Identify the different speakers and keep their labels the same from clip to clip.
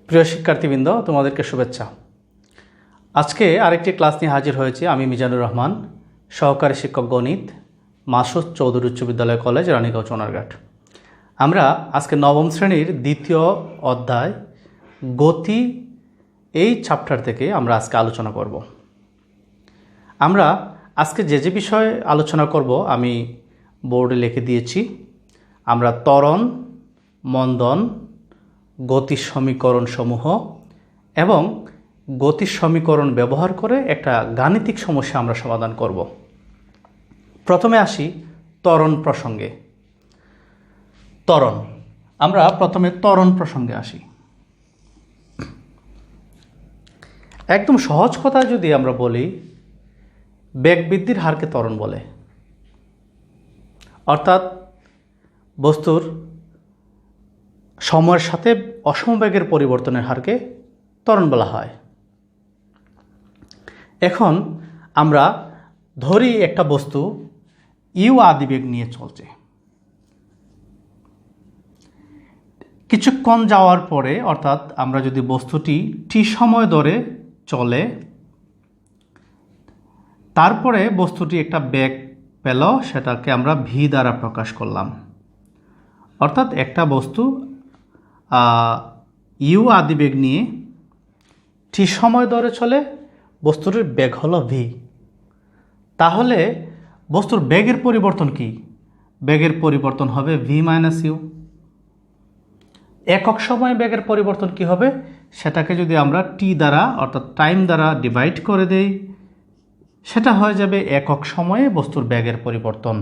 Speaker 1: প্রিয় শিক্ষার্থীবৃন্দ, তোমাদেরকে শুভেচ্ছা। আজকে আরেকটি ক্লাস নিয়ে হাজির হয়েছি। আমি মিজানুর রহমান, সহকারী শিক্ষক গণিত, মাসুদ চৌধুরী উচ্চ বিদ্যালয় কলেজ, রানীগঞ্জ, সোনারঘাট। আমরা আজকে নবম শ্রেণীর দ্বিতীয় অধ্যায় গতি এই চ্যাপ্টার থেকে আমরা আজকে আলোচনা করব। আমরা আজকে যে বিষয়ে আলোচনা করব আমি বোর্ডে লিখে দিয়েছি। আমরা ত্বরণ, মন্দন, গতির সমীকরণ সমূহ এবং গতির সমীকরণ ব্যবহার করে একটা গাণিতিক সমস্যা আমরা সমাধান করব। প্রথমে আসি ত্বরণ প্রসঙ্গে। ত্বরণ, আমরা প্রথমে ত্বরণ প্রসঙ্গে আসি। একদম সহজ কথায় যদি আমরা বলি, বেগ বৃদ্ধির হারকে ত্বরণ বলে। অর্থাৎ বস্তুর সময়ের সাথে অসমবেগের পরিবর্তনের হারকে ত্বরণ বলা হয়। এখন আমরা ধরি একটা বস্তু ইউ আদিবেগ নিয়ে চলছে। কিছুক্ষণ যাওয়ার পরে, অর্থাৎ আমরা যদি বস্তুটি টি সময় ধরে চলে, তারপরে বস্তুটি একটা বেগ পেল, সেটাকে আমরা ভি দ্বারা প্রকাশ করলাম। অর্থাৎ একটা বস্তু ইউ আদিবেগ নিয়ে টি সময় ধরে চলে, বস্তুটির বেগ হলো ভি। তাহলে বস্তুর বেগের পরিবর্তন কি? বেগের পরিবর্তন হবে ভি মাইনাস ইউ। একক সময়ে বেগের পরিবর্তন কি হবে? সেটাকে যদি আমরা টি দ্বারা, অর্থাৎ টাইম দ্বারা ডিভাইড করে দেই, সেটা হয়ে যাবে একক সময়ে বস্তুর বেগের পরিবর্তন।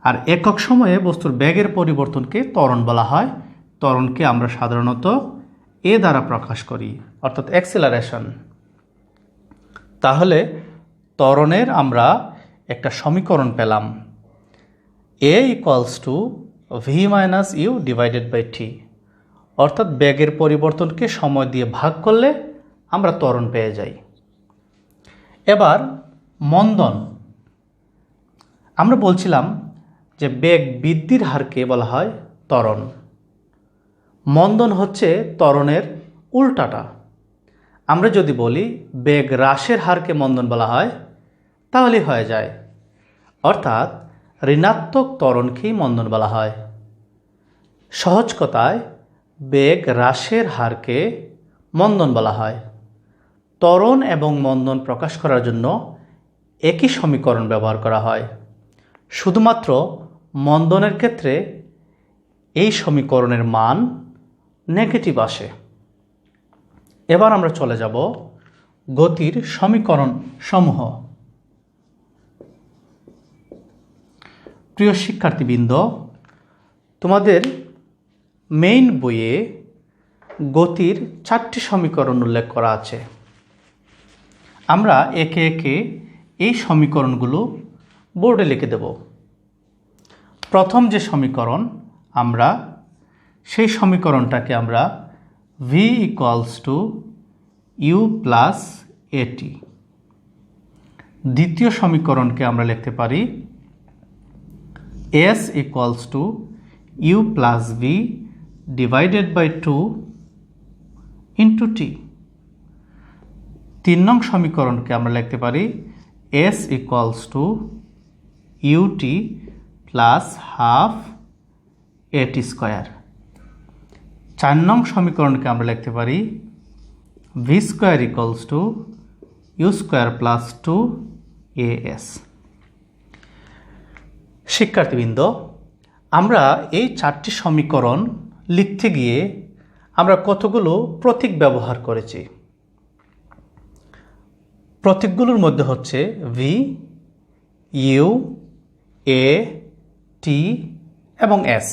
Speaker 1: আর একক সময়ে বস্তুর বেগের পরিবর্তনকে ত্বরণ বলা হয়। ত্বরণকে আমরা সাধারণত এ দ্বারা প্রকাশ করি, অর্থাৎ অ্যাক্সিলারেশন। তাহলে ত্বরণের আমরা একটা সমীকরণ পেলাম, A equals to V minus U divided by T. অর্থাৎ বেগের পরিবর্তনকে সময় দিয়ে ভাগ করলে আমরা ত্বরণ পেয়ে যাই। এবার মন্দন। আমরা বলছিলাম যে বেগ বৃদ্ধির হারকে বলা হয় ত্বরণ। মন্দন হচ্ছে ত্বরণের উল্টাটা। আমরা যদি বলি বেগ হ্রাসের হারকে মন্দন বলা হয়, তাহলেই হয়ে যায়। অর্থাৎ ঋণাত্মক ত্বরণকেই মন্দন বলা হয়। সহজ কথায় বেগ হ্রাসের হারকে মন্দন বলা হয়। ত্বরণ এবং মন্দন প্রকাশ করার জন্য একই সমীকরণ ব্যবহার করা হয়। শুধুমাত্র মন্দনের ক্ষেত্রে এই সমীকরণের মান নেগেটিভ আসে। এবার আমরা চলে যাব গতির সমীকরণ সমূহ। প্রিয় শিক্ষার্থীবৃন্দ, তোমাদের মেইন বইয়ে গতির 4টি সমীকরণ উল্লেখ করা আছে। আমরা একে একে এই সমীকরণগুলো বোর্ডে লিখে দেব। প্রথম যে সমীকরণ, আমরা সেই সমীকরণটাকে আমরা V equals to U plus A T. দ্বিতীয় সমীকরণকে আমরা লিখতে পারি S equals to U plus V divided by 2 into T. 3 নং সমীকরণকে আমরা লিখতে পারি S equals to U T plus half A T square. 4 নং সমীকরণকে আমরা লিখতে পারি V square equals to U square plus 2 S. শিক্ষার্থীবৃন্দ, আমরা এই 4টি সমীকরণ লিখতে গিয়ে আমরা কতগুলো প্রতীক ব্যবহার করেছি। প্রতীকগুলোর মধ্যে হচ্ছে ভি, ইউ, এ, টি এবং এস।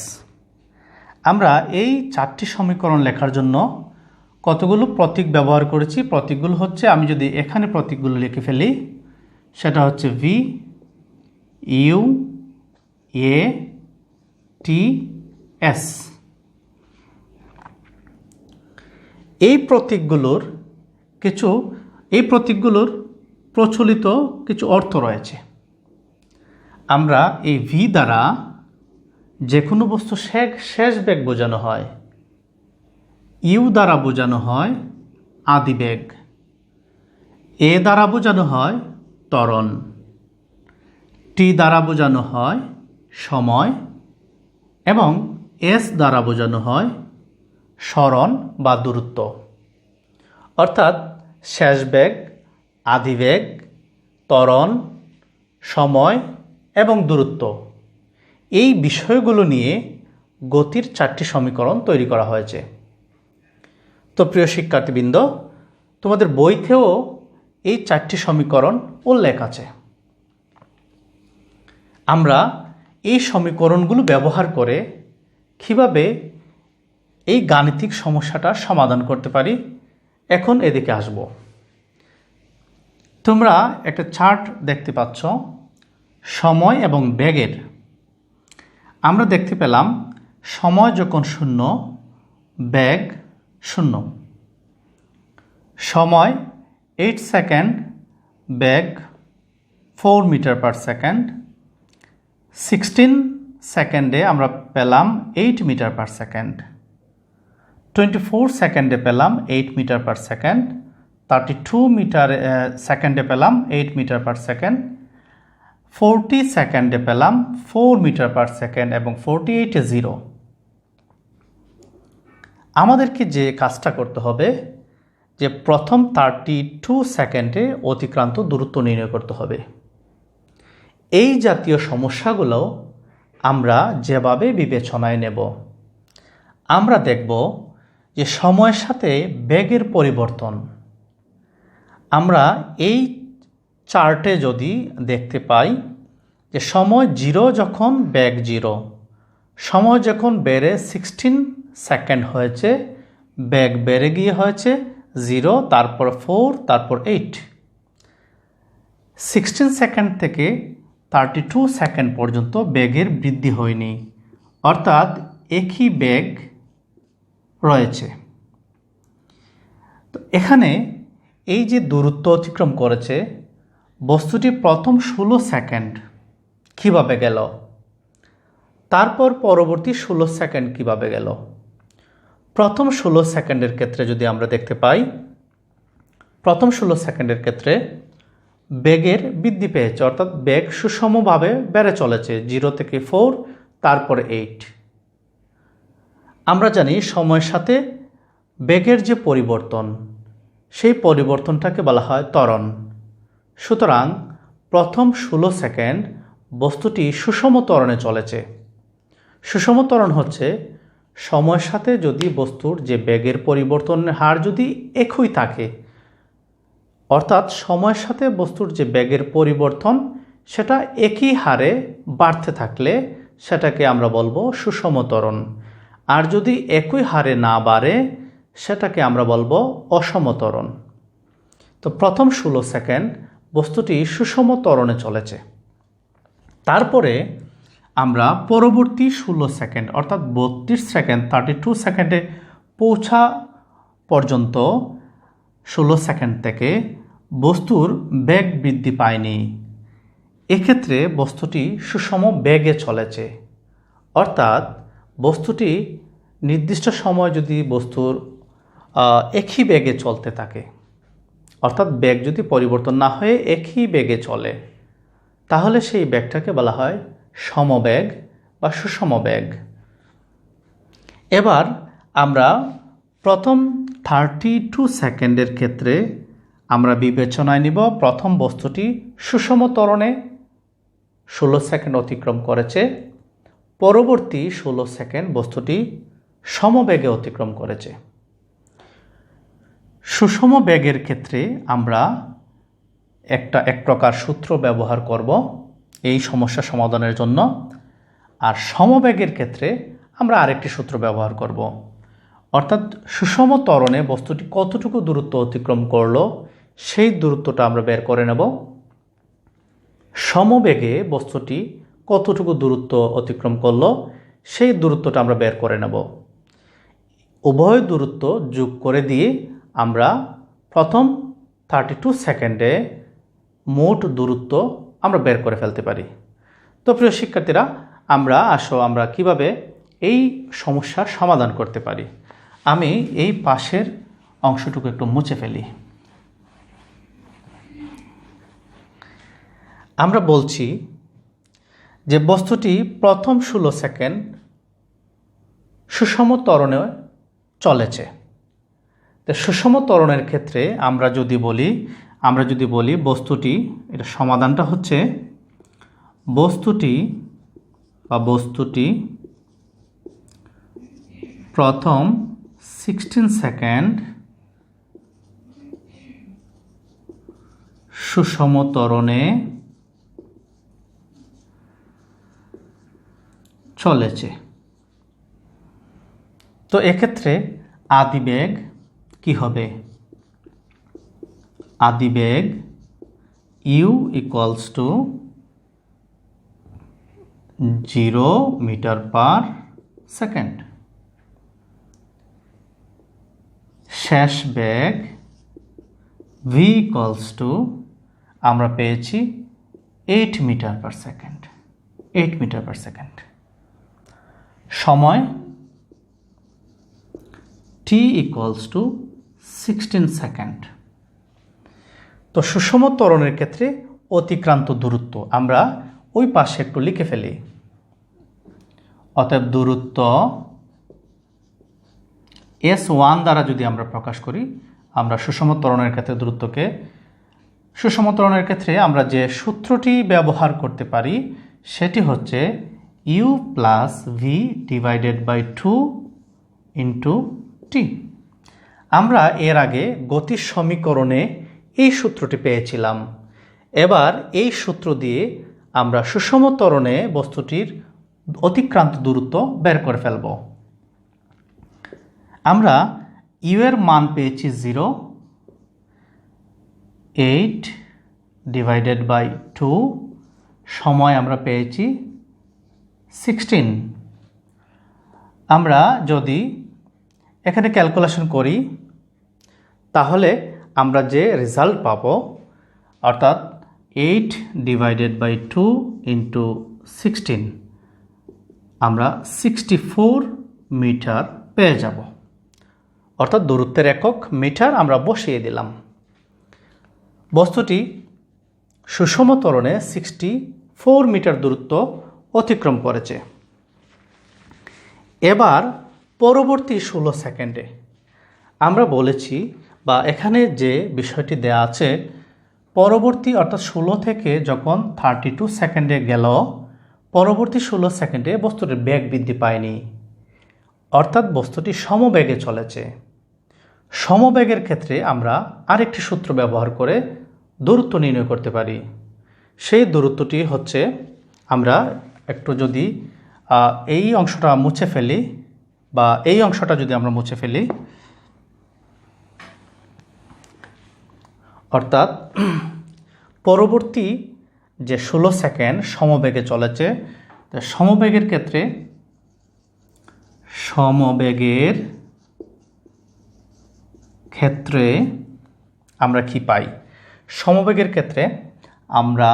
Speaker 1: আমরা এই 4টি সমীকরণ লেখার জন্য কতগুলো প্রতীক ব্যবহার করেছি। প্রতীকগুলো হচ্ছে, আমি যদি এখানে প্রতীকগুলো লিখে ফেলি, সেটা হচ্ছে v, u, a, t, s. এই প্রতীকগুলোর প্রচলিত কিছু অর্থ রয়েছে। আমরা এই ভি দ্বারা যে কোনো বস্তু শেষ বেগ বোঝানো হয়। ইউ দ্বারা বোঝানো হয় আদিবেগ, এ দ্বারা বোঝানো হয় ত্বরণ, টি দ্বারা বোঝানো হয় সময় এবং এস দ্বারা বোঝানো হয় সরণ বা দূরত্ব। অর্থাৎ শেষ বেগ, আদিবেগ, ত্বরণ, সময় এবং দূরত্ব, এই বিষয়গুলো নিয়ে গতির 4টি সমীকরণ তৈরি করা হয়েছে। তো প্রিয় শিক্ষার্থীবৃন্দ, তোমাদের বইতেও এই 4টি সমীকরণ উল্লেখ আছে। আমরা এই সমীকরণগুলো ব্যবহার করে কিভাবে এই গাণিতিক সমস্যাটা সমাধান করতে পারি, এখন এদিকে আসব। তোমরা একটা চার্ট দেখতে পাচ্ছ সময় এবং বেগের। আমরা দেখতে পেলাম সময় যখন 0, বেগ 0। সময় 8 সেকেন্ড, বেগ 4 মিটার পার সেকেন্ড। 16 সেকেন্ডে আমরা পেলাম 8 মিটার পার সেকেন্ড। 24 সেকেন্ডে পেলাম 8 মিটার পার সেকেন্ড। 32 সেকেন্ডে পেলাম 8 মিটার পার সেকেন্ড। 40 সেকেন্ডে পেলাম 4 মিটার পার সেকেন্ড এবং 48-এ 0। আমাদেরকে যে কাজটা করতে হবে যে প্রথম 32 সেকেন্ডে অতিক্রান্ত দূরত্ব নির্ণয় করতে হবে। এই জাতীয় সমস্যাগুলো আমরা যেভাবে বিবেচনায় নেব, আমরা দেখব যে সময়ের সাথে বেগের পরিবর্তন। আমরা এই চার্টে যদি দেখতে পাই যে সময় 0 যখন বেগ 0, সময় যখন বেড়ে 16 সেকেন্ড হয়েছে, বেগ বেড়ে গিয়ে হয়েছে 0, তারপর 4, তারপর 8। 16 সেকেন্ড থেকে 32 সেকেন্ড পর্যন্ত বেগের বৃদ্ধি হয়নি, অর্থাৎ একই বেগ রয়েছে। তো এখানে এই যে দূরত্ব অতিক্রম করেছে, বস্তুটি প্রথম 16 সেকেন্ড কিভাবে গেল, তারপর পরবর্তী 16 সেকেন্ড কিভাবে গেল। প্রথম 16 সেকেন্ডের ক্ষেত্রে যদি আমরা দেখতে পাই, প্রথম 16 সেকেন্ডের ক্ষেত্রে বেগের বৃদ্ধি পেয়েছে, অর্থাৎ বেগ সুষমভাবে বেড়ে চলেছে 0 থেকে 4, তারপর 8। আমরা জানি সময়ের সাথে বেগের যে পরিবর্তন, সেই পরিবর্তনটাকে বলা হয় ত্বরণ। সুতরাং প্রথম 16 সেকেন্ড বস্তুটি সুষম ত্বরণে চলেছে। সুষম ত্বরণ হচ্ছে সময়ের সাথে যদি বস্তুর যে বেগের পরিবর্তনের হার যদি একই থাকে, অর্থাৎ সময়ের সাথে বস্তুর যে বেগের পরিবর্তন সেটা একই হারে বাড়তে থাকলে সেটাকে আমরা বলবো সুষম ত্বরণ। আর যদি একই হারে না বাড়ে সেটাকে আমরা বলবো অসম ত্বরণ। তো প্রথম 16 সেকেন্ড বস্তুটি সুষম ত্বরণে চলেছে। তারপরে আমরা পরবর্তী 16 সেকেন্ড অর্থাৎ 32 সেকেন্ড 32 সেকেন্ডে পৌঁছা পর্যন্ত 16 সেকেন্ড থেকে বস্তুর বেগ বৃদ্ধি পায়নি। এক্ষেত্রে বস্তুটি সুষম বেগে চলেছে, অর্থাৎ বস্তুটি নির্দিষ্ট সময় যদি বস্তুর একই বেগে চলতে থাকে, অর্থাৎ বেগ যদি পরিবর্তন না হয়ে একই বেগে চলে, তাহলে সেই বেগটাকে বলা হয় সমবেগ বা সুষম বেগ। এবার আমরা প্রথম 32 সেকেন্ডের ক্ষেত্রে আমরা বিবেচনায় নিব প্রথম বস্তুটি সুষম ত্বরণে 16 সেকেন্ড অতিক্রম করেছে, পরবর্তী 16 সেকেন্ড বস্তুটি সমবেগে অতিক্রম করেছে। সুষম বেগের ক্ষেত্রে আমরা এক প্রকার সূত্র ব্যবহার করব এই সমস্যা সমাধানের জন্য, আর সমবেগের ক্ষেত্রে আমরা আরেকটি সূত্র ব্যবহার করব। অর্থাৎ সুষম ত্বরণে বস্তুটি কতটুকু দূরত্ব অতিক্রম করলো সেই দূরত্বটা আমরা বের করে নেব। সমবেগে বস্তুটি কতটুকু দূরত্ব অতিক্রম করলো সেই দূরত্বটা আমরা বের করে নেব। উভয় দূরত্ব যোগ করে দিয়ে আমরা প্রথম 32 সেকেন্ডে মোট দূরত্ব আমরা বের করে ফেলতে পারি। তো প্রিয় শিক্ষার্থীরা, আমরা কিভাবে এই সমস্যার সমাধান করতে পারি। আমি এই পাশের অংশটুকু একটু মুছে ফেলি। আমরা বলছি যে বস্তুটি প্রথম 16 সেকেন্ড সুষম ত্বরণে চলেছে। তো সুষম ত্বরণের ক্ষেত্রে আমরা যদি বলি বস্তুটি, এটা সমাধানটা হচ্ছে বস্তুটি প্রথম 16 সেকেন্ড সুষম ত্বরণে চলেছে। তো এক্ষেত্রে আদিবেগ কি হবে? আদিবেগ u equals to 0 metre per second. শেষ বেগ v ইকুয়ালস টু আমরা পেয়েছি 8 metre per second. 8 metre per second. সময় t ইকুয়ালস টু 16 সেকেন্ড। তো সুষম ত্বরণের ক্ষেত্রে অতিক্রান্ত দূরত্ব আমরা ওই পাশে একটু লিখে ফেলি। অতএব দূরত্ব S1 দ্বারা যদি আমরা প্রকাশ করি, আমরা সুষম ত্বরণের ক্ষেত্রে দূরত্বকে, সুষম ত্বরণের ক্ষেত্রে আমরা যে সূত্রটি ব্যবহার করতে পারি সেটি হচ্ছে u plus v divided by 2 into t। আমরা এর আগে গতির সমীকরণে এই সূত্রটি পেয়েছিলাম। এবার এই সূত্র দিয়ে আমরা সুষম ত্বরণে বস্তুটির অতিক্রান্ত দূরত্ব বের করে ফেলব। আমরা u এর মান পেয়েছি 0, 8 ডিভাইডেড বাই 2, সময় আমরা পেয়েছি 16। আমরা যদি এখানে ক্যালকুলেশন করি তাহলে আমরা যে রেজাল্ট পাবো, অর্থাৎ 8 ডিভাইডেড বাই 2 ইন্টু 16, আমরা 64 মিটার পেয়ে যাব। অর্থাৎ দূরত্বের একক মিটার আমরা বসিয়ে দিলাম। বস্তুটি সুষম ত্বরণে 64 মিটার দূরত্ব অতিক্রম করেছে। এবার পরবর্তী 16 সেকেন্ডে আমরা বলেছি, বা এখানে যে বিষয়টি দেয়া আছে, পরবর্তী অর্থাৎ 16 থেকে যখন 32 সেকেন্ডে গেল, পরবর্তী 16 সেকেন্ডে বস্তুটির বেগ বৃদ্ধি পায়নি, অর্থাৎ বস্তুটি সমবেগে চলেছে। সমবেগের ক্ষেত্রে আমরা আরেকটি সূত্র ব্যবহার করে দূরত্ব নির্ণয় করতে পারি। সেই দূরত্বটি হচ্ছে, আমরা একটু যদি এই অংশটা মুছে ফেলি, বা এই অংশটা যদি আমরা মুছে ফেলি, অর্থাৎ পরবর্তী যে 16 সেকেন্ড সমবেগে চলেছে, সমবেগের ক্ষেত্রে আমরা কি পাই? সমবেগের ক্ষেত্রে আমরা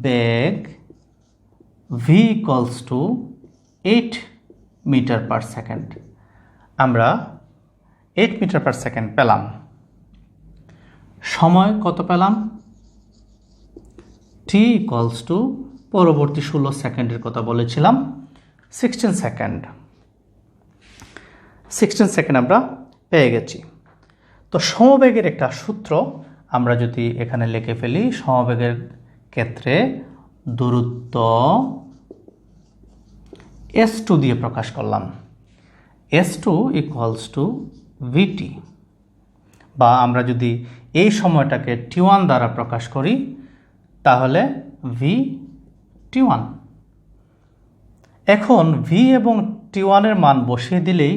Speaker 1: বেগ v equals to 8 metre per second, আমরা 8 মিটার পার সেকেন্ড পেলাম। সময় কত পেলাম? t ইকুয়ালস টু পরবর্তী 16 সেকেন্ডের কথা বলেছিলাম 16 সেকেন্ড। 16 সেকেন্ড আমরা পেয়ে গেছি। তো সমবেগের একটা সূত্র আমরা যদি এখানে লিখে ফেলি, সমবেগের ক্ষেত্রে দূরত্ব S2 দিয়ে প্রকাশ করলাম। S2 ইকুয়ালস টু vt, বা আমরা যদি এই সময়টাকে t1 দ্বারা প্রকাশ করি তাহলে vt1। এখন v এবং t1 এর মান বসিয়ে দিলেই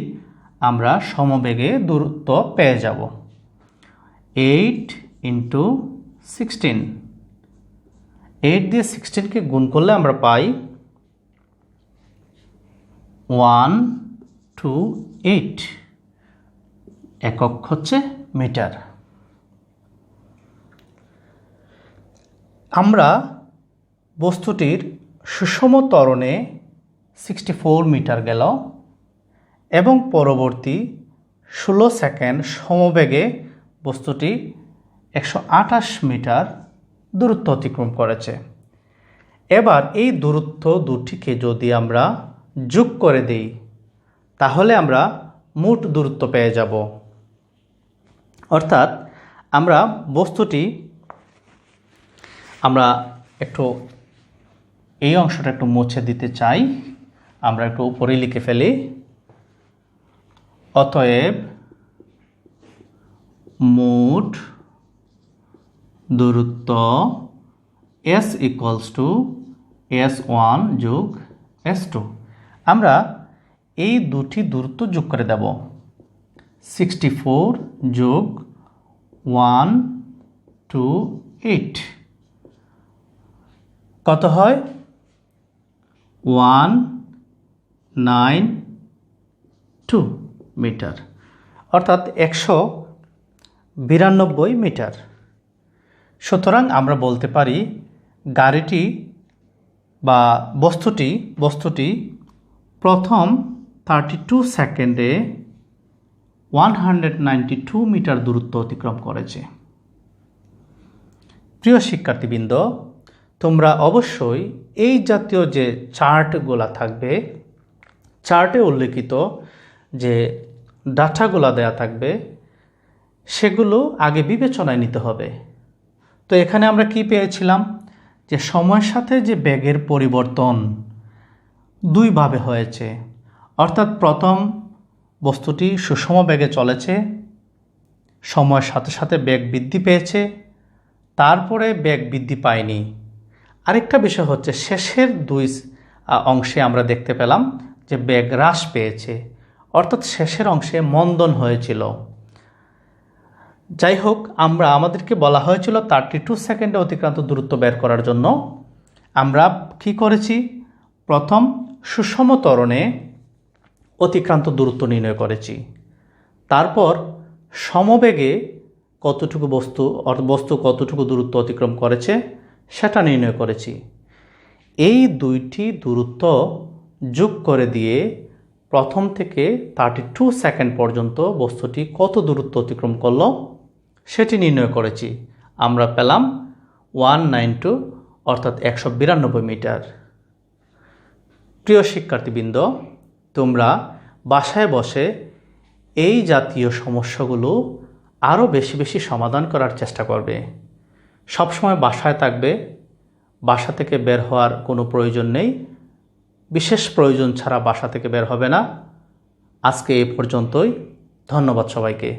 Speaker 1: আমরা সমবেগে দূরত্ব পেয়ে যাব। 8 ইন্টু 16, 8 দিয়ে 16কে গুণ করলে আমরা পাই 128, একক হচ্ছে মিটার। আমরা বস্তুটির সুষম ত্বরণে 64 মিটার গেল এবং পরবর্তী 16 সেকেন্ড সমবেগে বস্তুটি 128 মিটার দূরত্ব অতিক্রম করেছে। এবার এই দূরত্ব দুটিকে যদি আমরা যোগ করে দিই তাহলে আমরা মোট দূরত্ব পেয়ে যাব। অর্থাৎ আমরা বস্তুটি আমরা একটু এই অংশটা একটু মুছে দিতে চাই, আমরা একটু উপরে লিখে ফেলি। অতএব মোট দূরত্ব S = S1 যোগ S2। আমরা এই দুটি দূরত্ব যোগ করে দেব। 64 যোগ 128 কত হয়? 192 মিটার, অর্থাৎ 192 মিটার। সুতরাং আমরা বলতে পারি গাড়িটি বা বস্তুটি প্রথম 32 সেকেন্ডে 192 মিটার দূরত্ব অতিক্রম করেছে। প্রিয় শিক্ষার্থীবৃন্দ, তোমরা অবশ্যই এই জাতীয় যে চার্টগুলা থাকবে, চার্টে উল্লেখিত যে ডাটাগুলা দেয়া থাকবে সেগুলো আগে বিবেচনায় নিতে হবে। তো এখানে আমরা কি পেয়েছিলাম যে সময়ের সাথে যে বেগের পরিবর্তন দুইভাবে হয়েছে। অর্থাৎ প্রথম বস্তুটি সুষম বেগে চলেছে, সময়ের সাথে সাথে বেগ বৃদ্ধি পেয়েছে, তারপরে বেগ বৃদ্ধি পায়নি। আরেকটা বিষয় হচ্ছে শেষের দুই অংশে আমরা দেখতে পেলাম যে বেগ হ্রাস পেয়েছে, অর্থাৎ শেষের অংশে মন্দন হয়েছিল। যাই হোক, আমাদেরকে বলা হয়েছিল 32 সেকেন্ডে অতিক্রান্ত দূরত্ব বের করার জন্য। আমরা কি করেছি? প্রথম সুষম ত্বরণে অতিক্রান্ত দূরত্ব নির্ণয় করেছি, তারপর সমবেগে কতটুকু বস্তু কতটুকু দূরত্ব অতিক্রম করেছে সেটা নির্ণয় করেছি। এই দুইটি দূরত্ব যোগ করে দিয়ে প্রথম থেকে 32 সেকেন্ড পর্যন্ত বস্তুটি কত দূরত্ব অতিক্রম করলো সেটি নির্ণয় করেছি। আমরা পেলাম 192 অর্থাৎ 192 মিটার। প্রিয় শিক্ষার্থীবৃন্দ, তোমরা বাসায় বসে এই জাতীয় সমস্যাগুলো আরও বেশি বেশি সমাধান করার চেষ্টা করবে। সবসময় বাসায় থাকবে, বাসা থেকে বের হওয়ার কোনো প্রয়োজন নেই, বিশেষ প্রয়োজন ছাড়া বাসা থেকে বের হবে না। আজকে এই পর্যন্তই। ধন্যবাদ সবাইকে।